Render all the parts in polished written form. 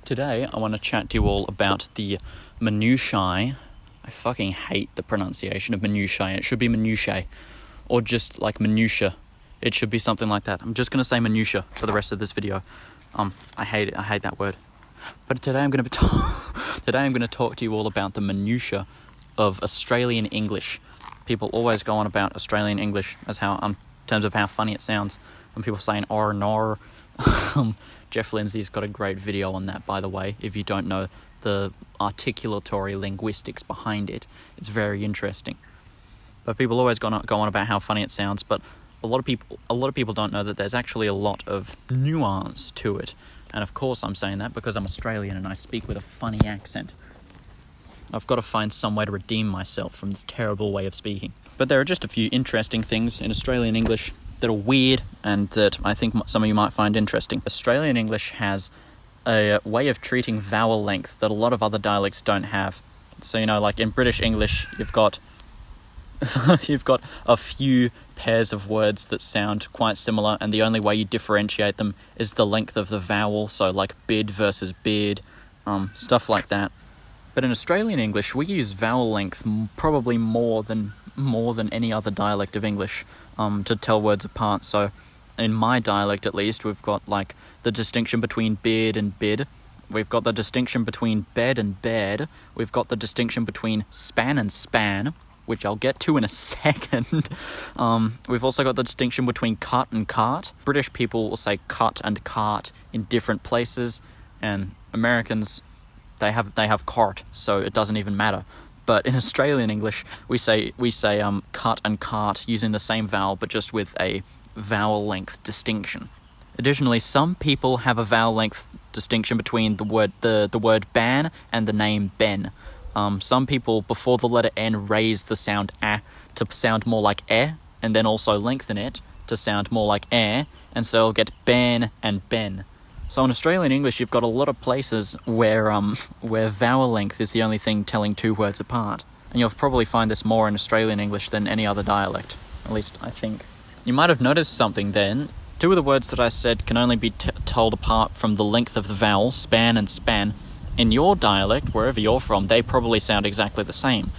Today, I want to chat to you all about the minutiae. I fucking hate the pronunciation of minutiae. It should be minutiae, or just like minutia. It should be something like that. I'm just going to say minutia for the rest of this video. I hate it. I hate that word. But today I'm going to talk to you all about the minutia of Australian English. People always go on about Australian English as how, in terms of how funny it sounds. And people saying or nor. Jeff Lindsay's got a great video on that, by the way. If you don't know the articulatory linguistics behind it, it's very interesting. But people always go on about how funny it sounds, but a lot of people don't know that there's actually a lot of nuance to it. And of course I'm saying that because I'm Australian and I speak with a funny accent. I've got to find some way to redeem myself from this terrible way of speaking. But there are just a few interesting things in Australian English that are weird and that I think some of you might find interesting. Australian English has a way of treating vowel length that a lot of other dialects don't have. So, like in British English, you've got a few pairs of words that sound quite similar, and the only way you differentiate them is the length of the vowel, so like bid versus bid, stuff like that. But in Australian English, we use vowel length probably more than any other dialect of English to tell words apart. So in my dialect, at least, we've got like the distinction between beard and bid. We've got the distinction between bed and bed. We've got the distinction between span and span, which I'll get to in a second. We've also got the distinction between cut and cart. British people will say cut and cart in different places, and Americans, they have cart, so it doesn't even matter. But in Australian English, we say cut and cart using the same vowel, but just with a vowel length distinction. Additionally, some people have a vowel length distinction between the word ban and the name Ben. Some people, before the letter N, raise the sound A to sound more like eh, and then also lengthen it to sound more like eh, and so you'll get Ben and Ben. So in Australian English, you've got a lot of places where vowel length is the only thing telling two words apart. And you'll probably find this more in Australian English than any other dialect. At least, I think. You might have noticed something then. Two of the words that I said can only be told apart from the length of the vowel, span and span. In your dialect, wherever you're from, they probably sound exactly the same.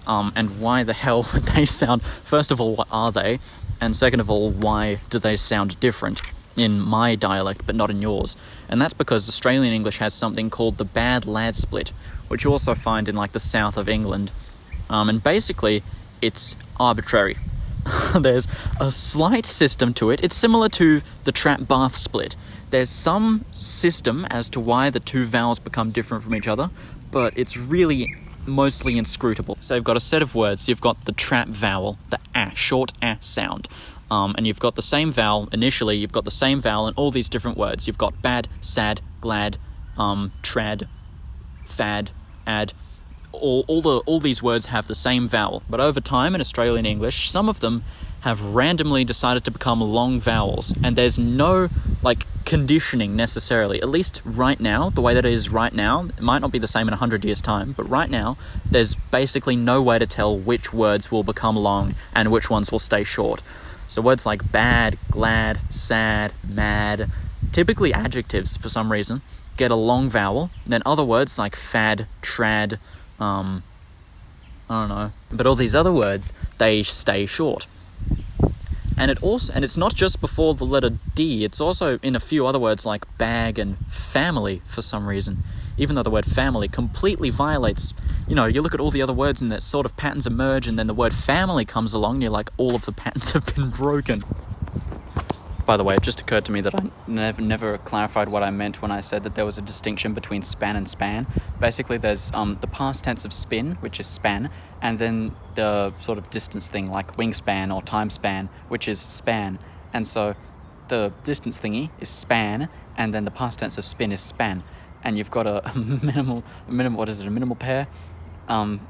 And why the hell would they sound... First of all, what are they? And second of all, why do they sound different in my dialect but not in yours? And that's because Australian English has something called the bad lad split, which you also find in like the south of England. And basically, it's arbitrary. There's a slight system to it. It's similar to the trap bath split. There's some system as to why the two vowels become different from each other, but it's really mostly inscrutable. So you've got a set of words. You've got the trap vowel, the a, short a sound. And you've got the same vowel, initially, you've got the same vowel in all these different words. You've got bad, sad, glad, trad, fad, ad. All these words have the same vowel. But over time in Australian English, some of them have randomly decided to become long vowels. And there's no, conditioning necessarily. At least right now, the way that it is right now, it might not be the same in 100 years' time, but right now, there's basically no way to tell which words will become long and which ones will stay short. So words like bad, glad, sad, mad, typically adjectives for some reason, get a long vowel. Then other words like fad, trad, I don't know. But all these other words, they stay short. And it's not just before the letter D, it's also in a few other words like bag and family for some reason. Even though the word family completely violates, you look at all the other words and that sort of patterns emerge, and then the word family comes along and you're like, all of the patterns have been broken. By the way, it just occurred to me that I never clarified what I meant when I said that there was a distinction between span and span. Basically, there's the past tense of spin, which is span, and then the sort of distance thing like wingspan or time span, which is span. And so the distance thingy is span, and then the past tense of spin is span. And you've got a minimal pair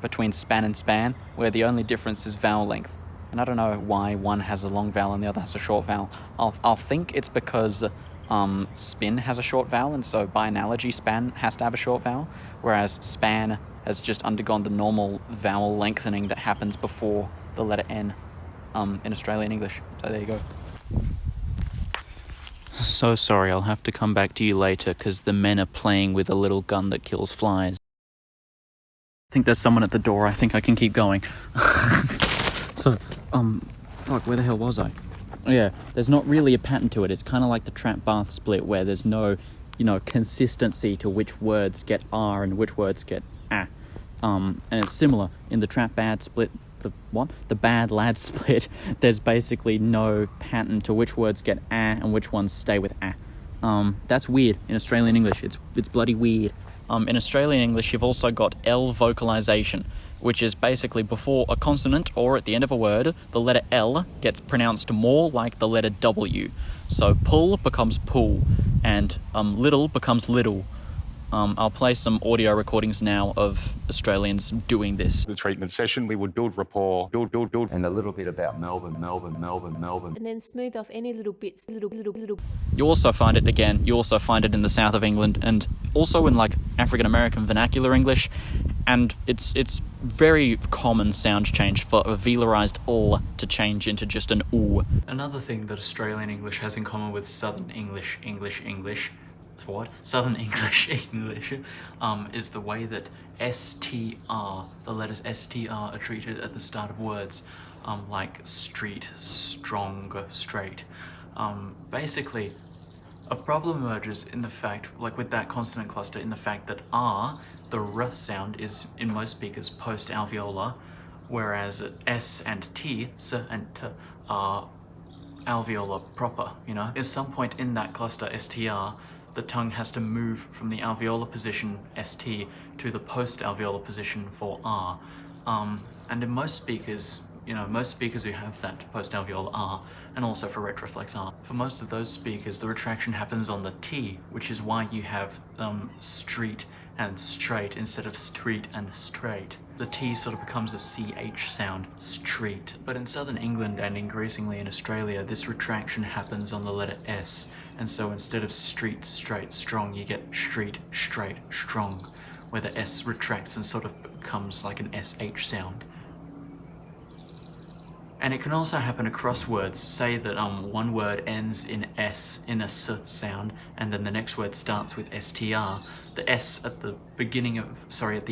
between span and span, where the only difference is vowel length. And I don't know why one has a long vowel and the other has a short vowel. I'll think it's because spin has a short vowel, and so by analogy, span has to have a short vowel, whereas span has just undergone the normal vowel lengthening that happens before the letter N in Australian English. So there you go. So sorry, I'll have to come back to you later because the men are playing with a little gun that kills flies. I think there's someone at the door. I think I can keep going. So, fuck, where the hell was I? Oh yeah, there's not really a pattern to it. It's kind of like the trap bath split where there's no, consistency to which words get R and which words get A. And it's similar in the trap bad split. The bad lad split, there's basically no pattern to which words get A and which ones stay with A. That's weird in Australian English. It's bloody weird. In Australian English, you've also got L-vocalisation, which is basically before a consonant or at the end of a word, the letter L gets pronounced more like the letter W. So pull becomes pool, and little becomes little. I'll play some audio recordings now of Australians doing this. The treatment session, we would build rapport, build. And a little bit about Melbourne. And then smooth off any little bits, little. You also find it in the south of England and also in African American vernacular English, and it's very common sound change for a velarized L to change into just an U. Another thing that Australian English has in common with Southern English, Southern English is the way that the letters STR are treated at the start of words, like street, strong, straight. Basically, a problem emerges in the fact, with that consonant cluster, in the fact that R, the R sound, is in most speakers post-alveolar, whereas S and T, S and T, are alveolar proper, At some point in that cluster, STR, the tongue has to move from the alveolar position, ST, to the post-alveolar position for R. And in most speakers, who have that post-alveolar R, and also for retroflex R, for most of those speakers, the retraction happens on the T, which is why you have street and straight instead of street and straight. The T sort of becomes a CH sound, street. But in southern England and increasingly in Australia, this retraction happens on the letter S, and so instead of street, straight, strong, you get street, straight, strong, where the S retracts and sort of becomes like an SH sound. And it can also happen across words. Say that one word ends in S, in a S sound, and then the next word starts with STR. The S at the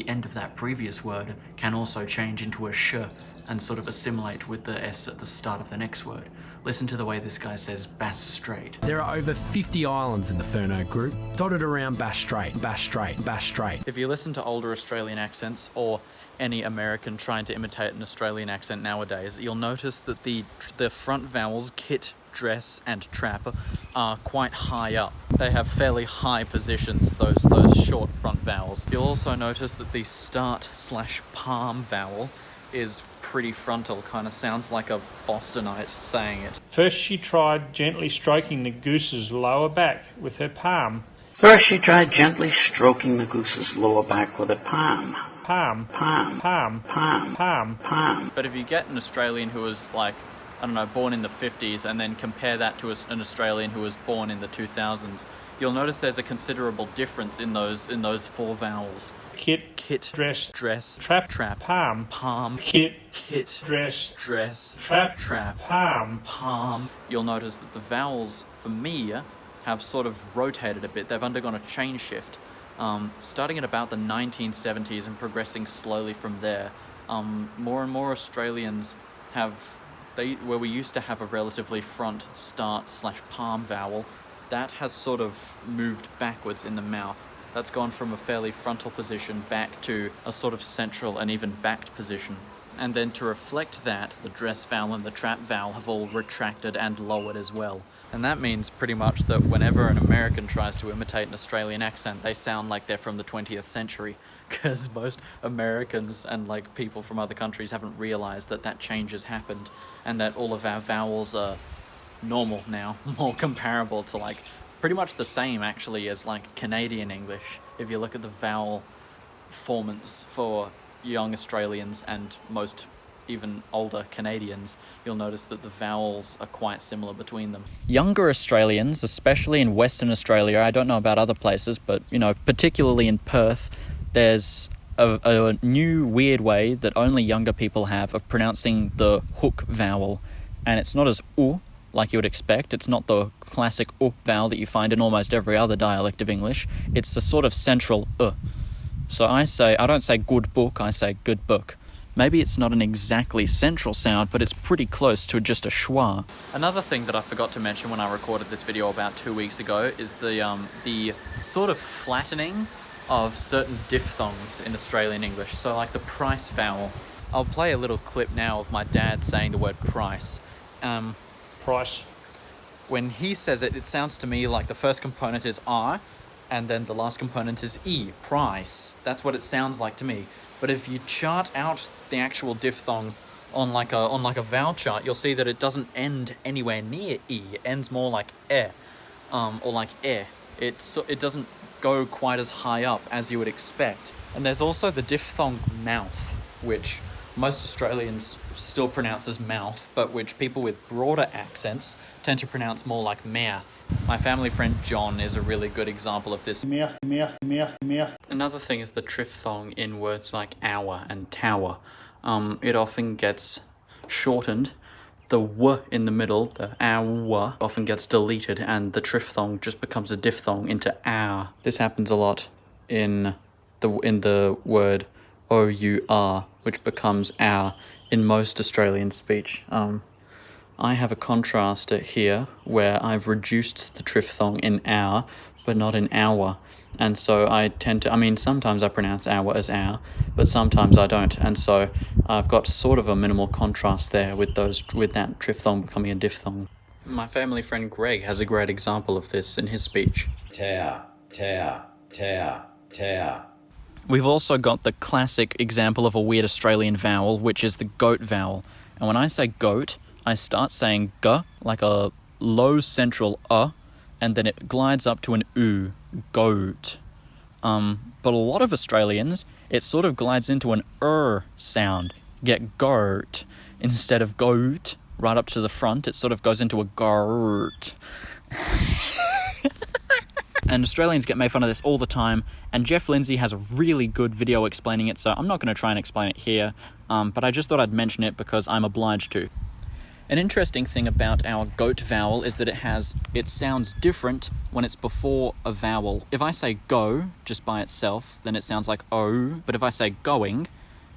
end of that previous word can also change into a sh and sort of assimilate with the S at the start of the next word. Listen to the way this guy says Bass Strait. There are over 50 islands in the Furneaux group, dotted around Bass Strait. If you listen to older Australian accents, or any American trying to imitate an Australian accent nowadays, you'll notice that the front vowels, kit, dress, and trap, are quite high up. They have fairly high positions, those short front vowels. You'll also notice that the start/palm vowel is pretty frontal, kind of sounds like a Bostonite saying it. First she tried gently stroking the goose's lower back with her palm. First she tried gently stroking the goose's lower back with her palm. Palm. But if you get an Australian who was born in the 50s and then compare that to an Australian who was born in the 2000s, you'll notice there's a considerable difference in those four vowels. Kit, dress, trap, palm, kit, dress, trap, palm. You'll notice that the vowels, for me, have sort of rotated a bit. They've undergone a chain shift. Starting at about the 1970s and progressing slowly from there, more and more Australians where we used to have a relatively front start/palm vowel, that has sort of moved backwards in the mouth. That's gone from a fairly frontal position back to a sort of central and even backed position. And then to reflect that, the dress vowel and the trap vowel have all retracted and lowered as well. And that means pretty much that whenever an American tries to imitate an Australian accent, they sound like they're from the 20th century, because most Americans and people from other countries haven't realized that change has happened, and that all of our vowels are normal now, more comparable to pretty much the same actually as Canadian English. If you look at the vowel formants for young Australians and most even older Canadians, you'll notice that the vowels are quite similar between them. Younger Australians, especially in Western Australia, I don't know about other places, but particularly in Perth, there's a new weird way that only younger people have of pronouncing the hook vowel, and it's not as U, like you would expect. It's not the classic vowel that you find in almost every other dialect of English. It's a sort of central So I don't say good book, I say good book. Maybe it's not an exactly central sound, but it's pretty close to just a schwa. Another thing that I forgot to mention when I recorded this video about 2 weeks ago is the sort of flattening of certain diphthongs in Australian English. So like the price vowel. I'll play a little clip now of my dad saying the word price. Price. When he says it, it sounds to me like the first component is R, and then the last component is E, price. That's what it sounds like to me. But if you chart out the actual diphthong on like a vowel chart, you'll see that it doesn't end anywhere near E. It ends more like or like It doesn't go quite as high up as you would expect. And there's also the diphthong mouth, which most Australians still pronounce as mouth, but which people with broader accents tend to pronounce more like mouth. My family friend John is a really good example of this. Mouth. Another thing is the triphthong in words like hour and tower. It often gets shortened. The w in the middle, the hour, often gets deleted, and the triphthong just becomes a diphthong into hour. This happens a lot in the word our, which becomes our in most Australian speech. I have a contrast here where I've reduced the triphthong in our, but not in hour. And so I tend to, sometimes I pronounce hour as our, but sometimes I don't. And so I've got sort of a minimal contrast there with that triphthong becoming a diphthong. My family friend Greg has a great example of this in his speech. Tear, tear, tear, tear. We've also got the classic example of a weird Australian vowel, which is the goat vowel. And when I say goat, I start saying g, like a low central and then it glides up to an u, goat. But a lot of Australians, it sort of glides into an sound. Get goat instead of goat right up to the front. It sort of goes into a goat. And Australians get made fun of this all the time, and Jeff Lindsay has a really good video explaining it, so I'm not going to try and explain it here, but I just thought I'd mention it because I'm obliged to. An interesting thing about our goat vowel is that it sounds different when it's before a vowel. If I say go, just by itself, then it sounds like O, but if I say going,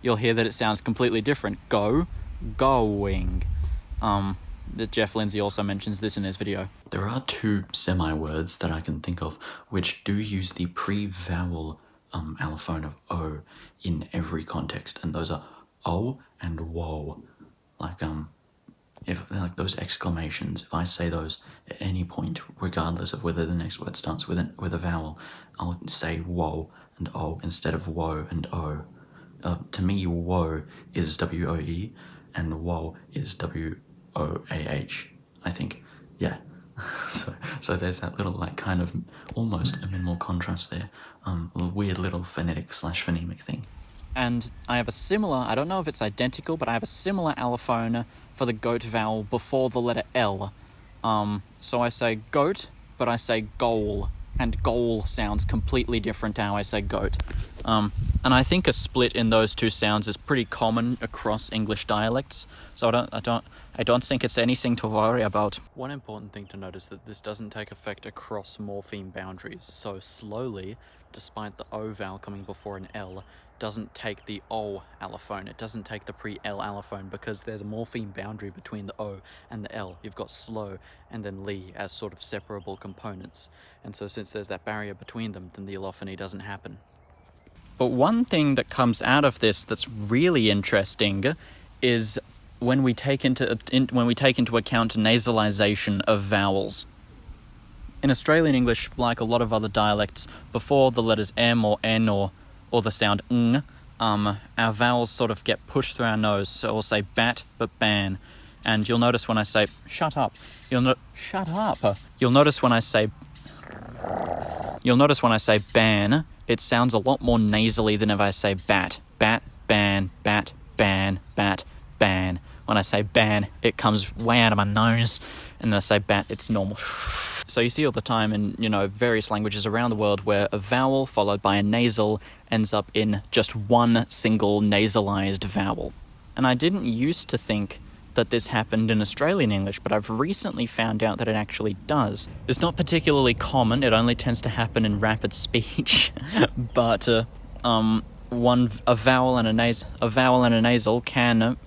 you'll hear that it sounds completely different. Go, going. Jeff Lindsay also mentions this in his video. There are two semi-words that I can think of which do use the pre-vowel allophone of O in every context, and those are O and whoa. Like those exclamations, if I say those at any point, regardless of whether the next word starts with a vowel, I'll say whoa and O instead of woe and O. To me, woe is W-O-E and whoa is W-O-A-H, I think. Yeah. So there's that little kind of almost a minimal contrast there. A weird little phonetic/phonemic thing. And I have a similar, I don't know if it's identical, but I have a similar allophone for the goat vowel before the letter L. So I say goat, but I say goal, and goal sounds completely different to how I say goat. And I think a split in those two sounds is pretty common across English dialects, so I don't think it's anything to worry about. One important thing to note is that this doesn't take effect across morpheme boundaries, so slowly, despite the O vowel coming before an L, doesn't take the O allophone, it doesn't take the pre-L allophone, because there's a morpheme boundary between the O and the L. You've got slow and then li as sort of separable components, and so since there's that barrier between them, then the allophony doesn't happen. But one thing that comes out of this that's really interesting is when we take into account nasalization of vowels. In Australian English, like a lot of other dialects, before the letters M or N or the sound ng, our vowels sort of get pushed through our nose, so we'll say bat but ban. And you'll notice when I say shut up, shut up. You'll notice when I say ban, it sounds a lot more nasally than if I say bat. Bat, ban, bat, ban, bat, ban. When I say ban, it comes way out of my nose, and then I say bat, it's normal. So you see all the time in, various languages around the world where a vowel followed by a nasal ends up in just one single nasalized vowel. And I didn't used to think that this happened in Australian English, but I've recently found out that it actually does. It's not particularly common, it only tends to happen in rapid speech, but a vowel and a nasal can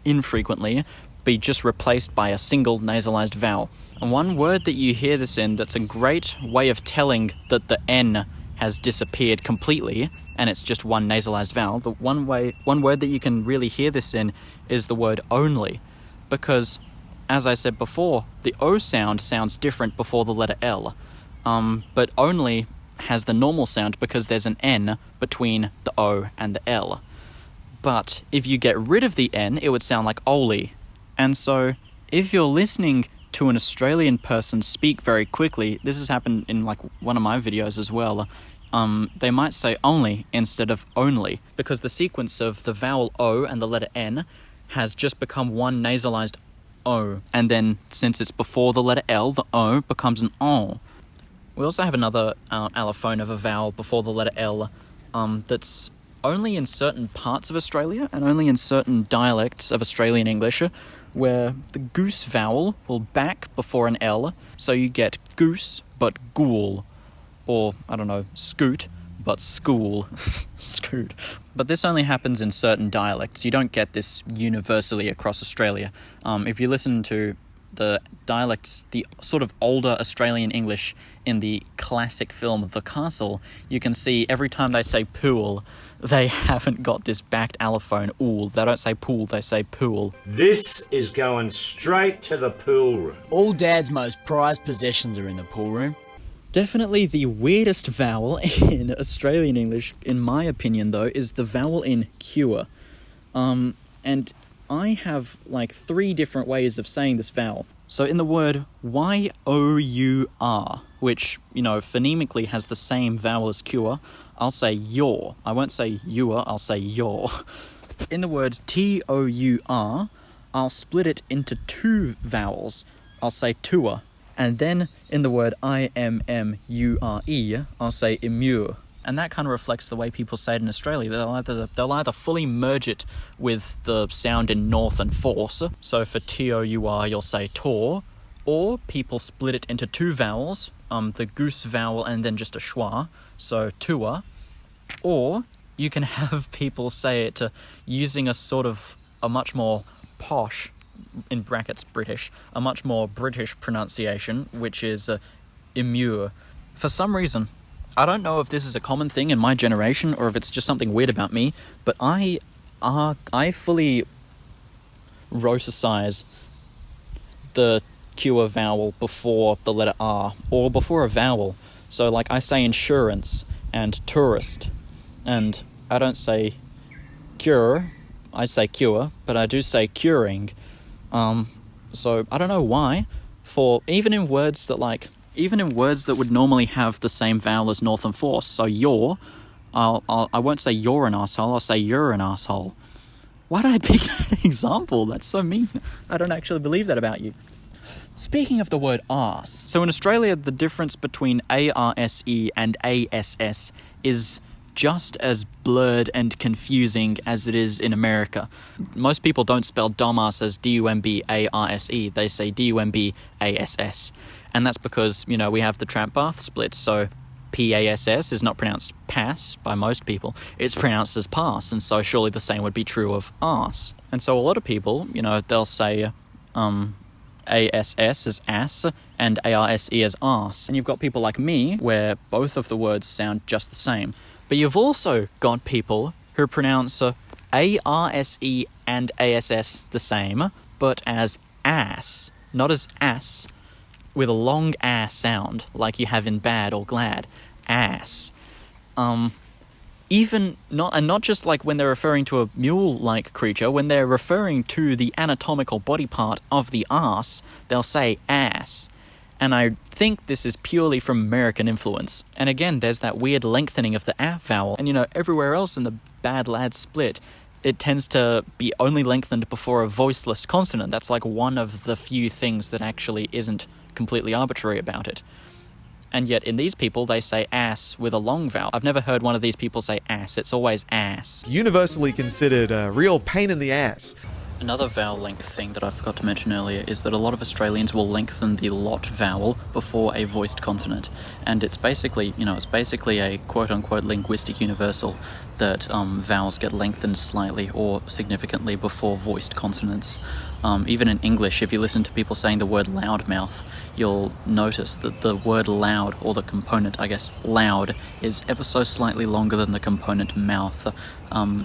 infrequently be just replaced by a single nasalized vowel. And one word that you hear this in that's a great way of telling that the N has disappeared completely and it's just one nasalized vowel, the one word that you can really hear this in is the word only, because, as I said before, the O sound sounds different before the letter L, but only has the normal sound because there's an N between the O and the L. But if you get rid of the N, it would sound like Oli. And so, if you're listening to an Australian person speak very quickly, this has happened in like one of my videos as well, they might say only instead of only, because the sequence of the vowel O and the letter N has just become one nasalized O, and then since it's before the letter L, the O becomes an O. We also have another allophone of a vowel before the letter L that's only in certain parts of Australia and only in certain dialects of Australian English, where the goose vowel will back before an L, so you get goose but ghoul, or, I don't know, scoot but school. Scoot. But this only happens in certain dialects. You don't get this universally across Australia. If you listen to the dialects, the sort of older Australian English in the classic film The Castle, you can see every time they say pool, they haven't got this backed allophone ool. They don't say pool, they say pool. This is going straight to the pool room. All Dad's most prized possessions are in the pool room. Definitely the weirdest vowel in Australian English, in my opinion though, is the vowel in cure. And I have like 3 different ways of saying this vowel. So in the word Y-O-U-R, which, you know, phonemically has the same vowel as cure, I'll say your. I won't say youer, I'll say your. In the word T-O-U-R, I'll split it into 2 vowels. I'll say tuer. And then in the word I-M-M-U-R-E, I'll say immure. And that kind of reflects the way people say it in Australia. They'll either fully merge it with the sound in north and force. So for T-O-U-R, you'll say tor. Or people split it into 2 vowels, the goose vowel and then just a schwa, so tuer. Or you can have people say it using a much more posh, in brackets British, a much more British pronunciation, which is immure. For some reason, I don't know if this is a common thing in my generation or if it's just something weird about me, but I fully roticize the cure vowel before the letter R, or before a vowel. So like I say insurance and tourist, and I don't say cure, I say cure, but I do say curing. So I don't know why, for even in words that would normally have the same vowel as north and force, so you're, I won't say you're an asshole, I'll say you're an asshole. Why did I pick that example? That's so mean. I don't actually believe that about you. Speaking of the word arse, so in Australia the difference between A-R-S-E and A-S-S is just as blurred and confusing as it is in America. Most people don't spell dumbass as D-U-M-B-A-R-S-E, they say D-U-M-B-A-S-S. And that's because, you know, we have the trap bath split, so P-A-S-S is not pronounced pass by most people, it's pronounced as pass, and so surely the same would be true of arse. And so a lot of people, you know, they'll say A-S-S as ass and A-R-S-E as arse. And you've got people like me, where both of the words sound just the same. But you've also got people who pronounce A-R-S-E and A-S-S the same, but as ass, not as ass, with a long ass sound, like you have in bad or glad. Ass. Not just like when they're referring to a mule-like creature, when they're referring to the anatomical body part of the arse, they'll say ass. And I think this is purely from American influence. And again, there's that weird lengthening of the A vowel. And you know, everywhere else in the bad lad split, it tends to be only lengthened before a voiceless consonant. That's like one of the few things that actually isn't completely arbitrary about it. And yet in these people, they say ass with a long vowel. I've never heard one of these people say ass. It's always ass. Universally considered a real pain in the ass. Another vowel length thing that I forgot to mention earlier is that a lot of Australians will lengthen the lot vowel before a voiced consonant, and it's basically, a quote-unquote linguistic universal that vowels get lengthened slightly or significantly before voiced consonants. Even in English, if you listen to people saying the word loudmouth, you'll notice that the word loud, or the component, I guess, loud, is ever so slightly longer than the component mouth.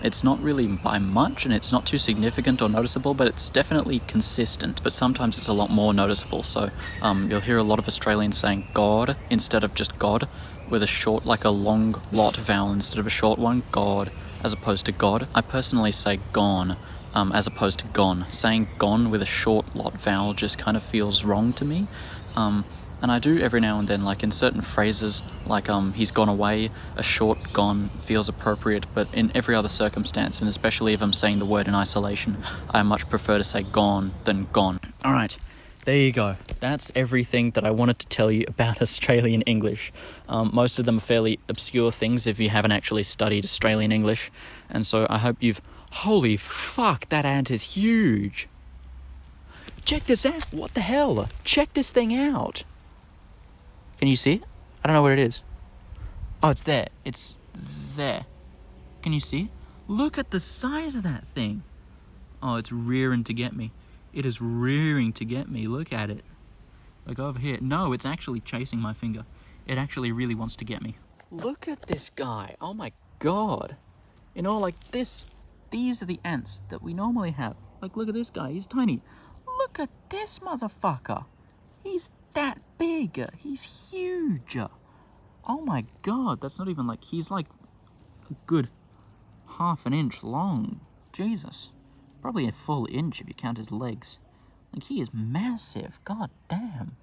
It's not really by much, and it's not too significant or noticeable, but it's definitely consistent. But sometimes it's a lot more noticeable, so you'll hear a lot of Australians saying God instead of just God, with a short, like a long lot vowel instead of a short one, God, as opposed to God. I personally say gone, as opposed to gone. Saying gone with a short lot vowel just kind of feels wrong to me. And I do every now and then, like in certain phrases, like he's gone away, a short gone feels appropriate, but in every other circumstance, and especially if I'm saying the word in isolation, I much prefer to say gone than gone. Alright, there you go. That's everything that I wanted to tell you about Australian English. Most of them are fairly obscure things if you haven't actually studied Australian English, and so I hope you've... Holy fuck, that ant is huge! Check this out! What the hell? Check this thing out! Can you see it? I don't know where it is. Oh, it's there. It's there. Can you see? Look at the size of that thing. Oh, it's rearing to get me. It is rearing to get me. Look at it. Like over here. No, it's actually chasing my finger. It actually really wants to get me. Look at this guy. Oh my god. Like this. These are the ants that we normally have. Like, look at this guy. He's tiny. Look at this motherfucker. He's that big. He's huge. Oh my god, that's not even like... He's like a good half an inch long. Jesus. Probably a full inch if you count his legs. Like, he is massive. God damn.